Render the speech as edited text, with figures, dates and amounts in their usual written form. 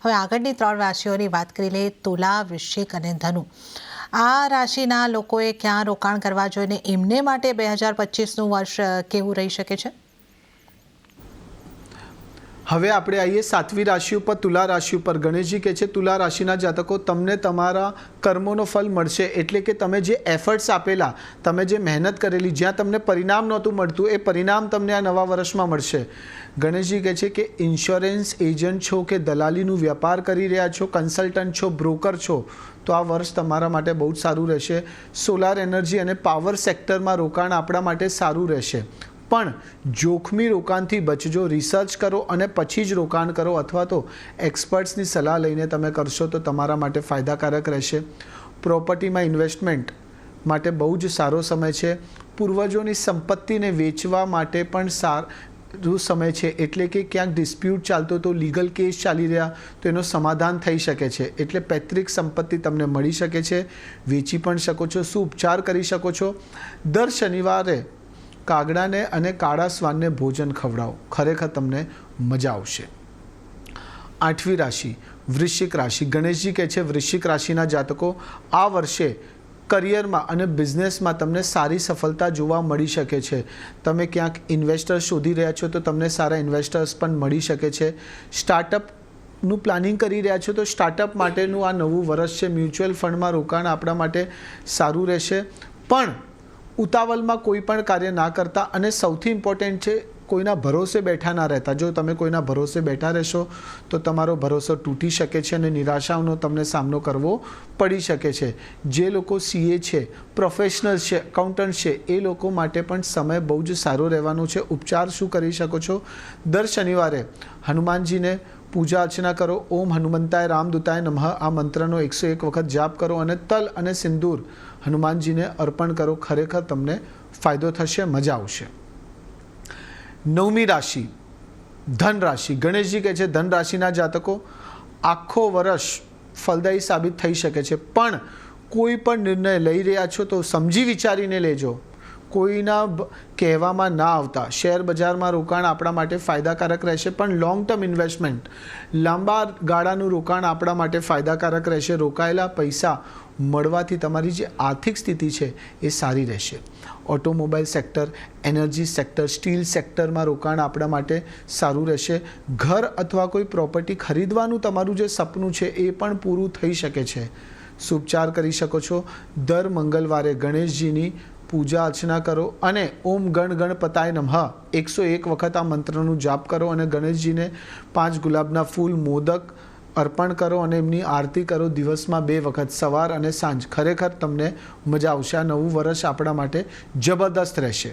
હવે આગળની 3 રાશિઓની વાત કરી લઈએ, તુલા, વૃશ્ચિક અને ધનુ. આ રાશિના લોકોએ ક્યાં રોકાણ કરવા જોઈએ ને એમને માટે 2025નું વર્ષ કેવું રહી શકે છે? હવે આપણે આવીએ 7મી રાશિ ઉપર, તુલા રાશિ ઉપર. ગણેશજી કહે છે તુલા રાશિના જાતકો, તમને તમારા કર્મોનો ફલ મળશે. એટલે કે તમે જે એફર્ટ્સ આપેલા, તમે જે મહેનત કરેલી, જ્યાં તમને પરિણામ નહોતું મળતું, એ પરિણામ તમને આ નવા વર્ષમાં મળશે. ગણેશજી કહે છે કે ઇન્સ્યોરન્સ એજન્ટ છો કે દલાલીનું વ્યાપાર કરી રહ્યા છો, કન્સલ્ટન્ટ છો, બ્રોકર છો, તો આ વર્ષ તમારા માટે બહુ જ સારું રહેશે. સોલાર એનર્જી અને પાવર સેક્ટરમાં રોકાણ આપણા માટે સારું રહેશે. પણ જોખમી રોકાણથી બચજો. રિસર્ચ કરો અને પછી જ રોકાણ કરો, અથવા તો એક્સપર્ટ્સની સલાહ લઈને તમે કરશો તો તમારા માટે ફાયદાકારક રહેશે. પ્રોપર્ટીમાં ઇન્વેસ્ટમેન્ટ માટે બહુ જ સારો સમય છે. પૂર્વજોની સંપત્તિને વેચવા માટે પણ સારું સમય છે. એટલે કે ક્યાંક ડિસ્પ્યુટ ચાલતો તો, લીગલ કેસ ચાલી રહ્યા તો એનો સમાધાન થઈ શકે છે. એટલે પૈતૃક સંપત્તિ તમને મળી શકે છે, વેચી પણ શકો છો, શું ઉપચાર કરી શકો છો. દર શનિવારે કાગડાને અને કાળા શ્વાનને ભોજન ખવડાવો, ખરેખર તમને મજા આવશે. 8મી રાશિ વૃશ્ચિક રાશિ. ગણેશજી કહે છે વૃશ્ચિક રાશિના જાતકો, આ વર્ષે કરિયરમાં અને બિઝનેસમાં તમને સારી સફળતા જોવા મળી શકે છે. તમે ક્યાંક ઇન્વેસ્ટર શોધી રહ્યા છો તો તમને સારા ઇન્વેસ્ટર્સ પણ મળી શકે છે. સ્ટાર્ટઅપનું પ્લાનિંગ કરી રહ્યા છો તો સ્ટાર્ટઅપ માટેનું આ નવું વર્ષ છે. મ્યુચ્યુઅલ ફંડમાં રોકાણ આપણા માટે સારું રહેશે. પણ ઉતાવળમાં કોઈ પણ કાર્ય ના કરતા, અને સૌથી ઇમ્પોર્ટન્ટ છે કોઈના ભરોસે બેઠા ના રહેતા. જો તમે કોઈના ભરોસે બેઠા રહેશો તો તમારો ભરોસો તૂટી શકે છે અને નિરાશાઓનો તમને સામનો કરવો પડી શકે છે. જે લોકો CA છે, પ્રોફેશનલ છે, એકાઉન્ટન્ટ છે, એ લોકો માટે પણ સમય બહુ જ સારો રહેવાનો છે. ઉપચાર શું કરી શકો છો? દર શનિવારે હનુમાનજીને પૂજા અર્ચના કરો. ઓમ હનુમંતાય રામદૂતાય નમઃ આ મંત્રનો 101 વખત જાપ કરો અને તલ અને સિંદૂર હનુમાનજીને અર્પણ કરો. ખરેખર તમને ફાયદો થશે, મજા આવશે. 9મી રાશિ ધન રાશિ. ગણેશજી કહે છે ધન રાશિના જાતકો, આખો વર્ષ ફલદાયી સાબિત થઈ શકે છે. પણ કોઈ પણ નિર્ણય લઈ રહ્યા છો તો સમજી વિચારીને લેજો. કોઈના કહેવામાં ના આવતા. શેર બજારમાં રોકાણ આપણા માટે ફાયદાકારક રહેશે, પણ લોંગ ટર્મ ઇન્વેસ્ટમેન્ટ, લાંબા ગાળાનું રોકાણ આપણા માટે ફાયદાકારક રહેશે. રોકાયેલા પૈસા મળવાથી તમારી જે આર્થિક સ્થિતિ છે એ સારી રહેશે. Automobile sector, energy sector, steel સેક્ટરમાં રોકાણ આપણા માટે સારું રહેશે. ઘર અથવા કોઈ પ્રોપર્ટી ખરીદવાનું તમારું જે સપનું છે એ પણ પૂરું થઈ શકે છે. શુભચાર કરી શકો છો. દર મંગળવારે ગણેશજીની પૂજા અર્ચના કરો અને ઓમ ગણ ગણપતાય નમઃ 101 વખત આ મંત્રનું જાપ કરો અને ગણેશજીને 5 ગુલાબના ફૂલ, મોદક અર્પણ કરો અને એમની આરતી કરો. દિવસમાં 2 વખત, સવાર અને સાંજ. ખરેખર તમને મજા આવશે. આ નવું વર્ષ આપણા માટે જબરદસ્ત રહેશે.